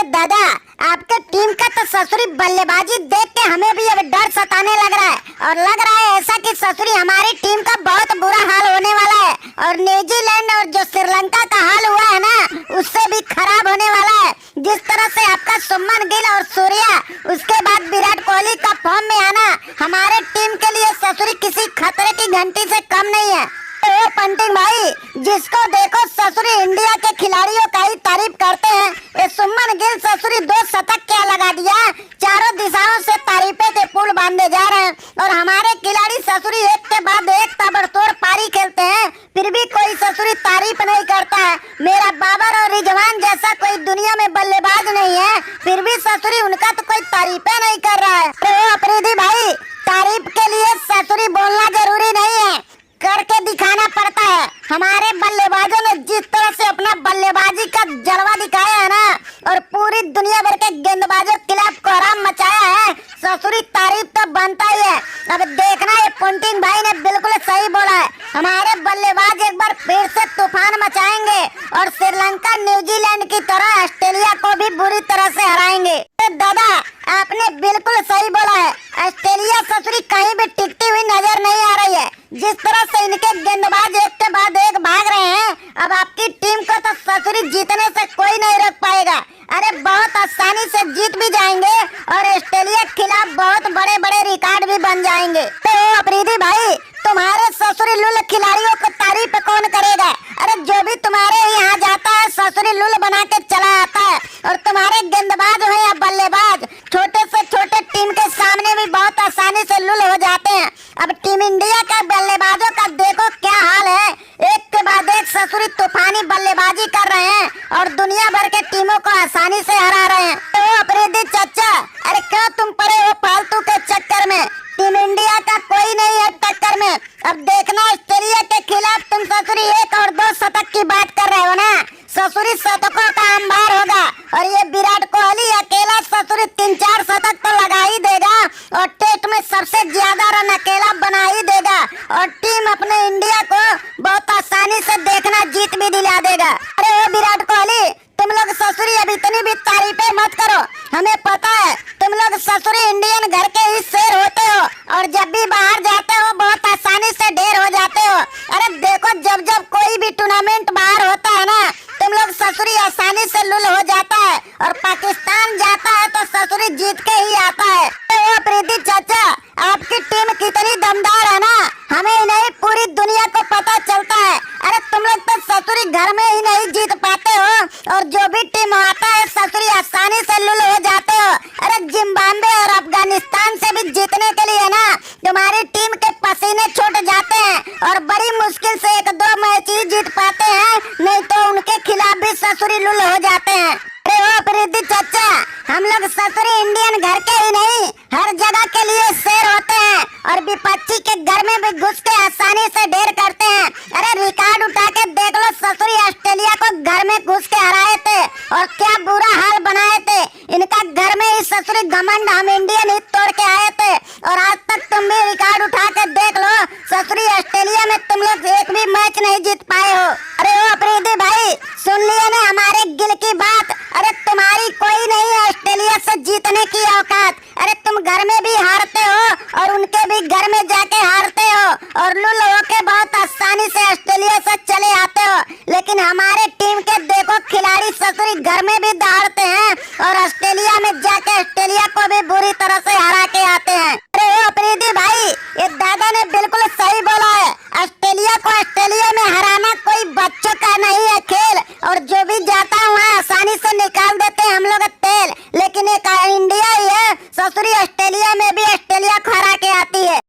दादा, आपके टीम का तो ससुरी बल्लेबाजी देख के हमें भी अब डर सताने लग रहा है। और लग रहा है ऐसा कि ससुरी हमारी टीम का बहुत बुरा हाल होने वाला है। और न्यूजीलैंड और जो श्रीलंका का हाल हुआ है ना, उससे भी खराब होने वाला है। जिस तरह से आपका शुभमन गिल और सूर्या, उसके बाद विराट कोहली का फॉर्म में आना हमारे टीम के लिए ससुरी किसी खतरे की घंटी से कम नहीं है। तो पंटिंग भाई, जिसको देखो ससुरी इंडिया के खिलाड़ियों का ही तारीफ करते हैं। ये शुभमन गिल ससुरी 2 शतक क्या लगा दिया, चारों दिशाओं से तारीफे के पुल बांधे जा रहे हैं। और हमारे खिलाड़ी ससुरी एक के बाद एक ताबड़तोड़ पारी खेलते हैं, फिर भी कोई ससुरी तारीफ नहीं करता है। मेरा बाबर और रिजवान जैसा कोई दुनिया में बल्लेबाज नहीं है, फिर भी ससुरी उनका तो कोई तारीफे नहीं कर रहा है। तो अफरीदी भाई, तारीफ के लिए ससुरी बोलना जरूरी नहीं है, करके दिखाना पड़ता है। हमारे बल्लेबाजों ने जिस तरह से अपना बल्लेबाजी का जलवा दिखाया है ना, और पूरी दुनिया भर के गेंदबाजों के खिलाफ कोहराम मचाया है, ससुरी तारीफ तो बनता ही है। अब देखना, ये पंटिंग भाई ने बिल्कुल सही बोला है। हमारे बल्लेबाज एक बार फिर से तूफान मचाएंगे और श्रीलंका न्यूजीलैंड की तरह ऑस्ट्रेलिया को भी बुरी तरह से हराएंगे। तो दादा, आपने बिल्कुल सही बोला है। ऑस्ट्रेलिया ससुरी कहीं भी टिकती हुई नजर नहीं आ रही है। जिस तरह से इनके गेंदबाज एक के बाद एक भाग रहे हैं, अब आपकी टीम को तो ससुरी जीतने से कोई नहीं रोक पाएगा। अरे बहुत आसानी से जीत भी जाएंगे और ऑस्ट्रेलिया के खिलाफ बहुत बड़े बड़े रिकॉर्ड भी बन जाएंगे। तो अफरीदी भाई, तुम्हारे ससुरी लुल खिलाड़ियों को तारीफ कौन करेगा? अरे जो भी तुम्हारे यहाँ जाता है ससुरी लुल बना के चला आता है। और तुम्हारे गेंदबाज हो या बल्लेबाज, छोटे से छोटे टीम के सामने भी बहुत आसानी से लुल हो जाते हैं। अब टीम इंडिया का बल्लेबाजों का देखो क्या हाल है, एक के बाद एक ससुरी तूफानी बल्लेबाजी कर रहे हैं और दुनिया भर के टीमों को आसानी से हरा रहे हैं। तो अफरीदी चाचा, अरे क्यों तुम पड़े हो फालतू के चक्कर में? टीम इंडिया का कोई नहीं है टक्कर में। अब देखना, ऑस्ट्रेलिया के खिलाफ तुम ससुरी 1 और 2 शतक की बात कर रहे हो ना, ससुरी शतकों का अंबार होगा। और ये विराट कोहली अकेला ससुरी 3-4 शतक तो लगा ही देगा और टेस्ट में सबसे ज्यादा रन अकेला बना ही देगा। और टीम अपने इंडिया को बहुत आसानी से देखना जीत भी दिला देगा। अरे ओ विराट कोहली, तुम लोग ससुरी अब इतनी भी तारीफें मत करो। हमें पता है तुम लोग ससुरी इंडियन घर के ही शेर होते हो और जब भी बाहर जाते हो बहुत आसानी से ढेर हो जाते हो। अरे देखो, जब जब कोई भी टूर्नामेंट बाहर होता है ना, तुम लोग ससुरी आसानी से लुल हो जाता है। और पाकिस्तान जाता है तो ससुरी जीत के ही आता है। तो प्रीति चाचा, आपकी टीम कितनी दमदार है ना, हमें ही नहीं पूरी दुनिया को पता चलता है। अरे तुम लोग तो ससुरी घर में ही नहीं जीत पाते हो और जो भी टीम आता है ससुरी आसानी से लुल हो जाते हो। अरे जिम्बाब्वे और अफगानिस्तान से भी जीतने के लिए ना तुम्हारी टीम के पसीने छूट जाते हैं और बड़ी मुश्किल से 1-2 मैच ही जीत पाते हैं, नहीं तो उनके खिलाफ भी ससुरी लुल हो जाते हैं। अरे ओ प्रीति चाचा, हम लोग ससुरी इंडियन घर के ही नहीं हर जगह के लिए शेर होते हैं और विपक्षी के घर में भी घुस के आसानी से ढेर करते हैं। अरे रिकॉर्ड उठा के देख लो, ससुरी ऑस्ट्रेलिया को घर में घुस के हराए थे और क्या बुरा हाल बनाए थे। इनका घर में ही ससुरी घमंड हम इंडियन ही तोड़ के आए थे। और आज तक तुम भी रिकॉर्ड उठा के देख लो, ससुरी ऑस्ट्रेलिया में तुम लोग एक भी मैच नहीं जीत पाए हो। अरे ओ अफरीदी भाई, सुन लिया ना हमारे गिल की बात? अरे तुम्हारी कोई नहीं है ऑस्ट्रेलिया से जीतने की औकात। अरे तुम घर में भी हारते हो और उनके भी घर में जाके हारते हो और लुल होके बहुत आसानी से ऑस्ट्रेलिया से चले आते हो। लेकिन हमारे टीम के देखो खिलाड़ी ससुरी घर में भी दहाड़ते हैं और ऑस्ट्रेलिया में जाके ऑस्ट्रेलिया को भी बुरी तरह से हरा के आते हैं। अरे ओ अफरीदी भाई, ये दादा ने बिल्कुल सही बोला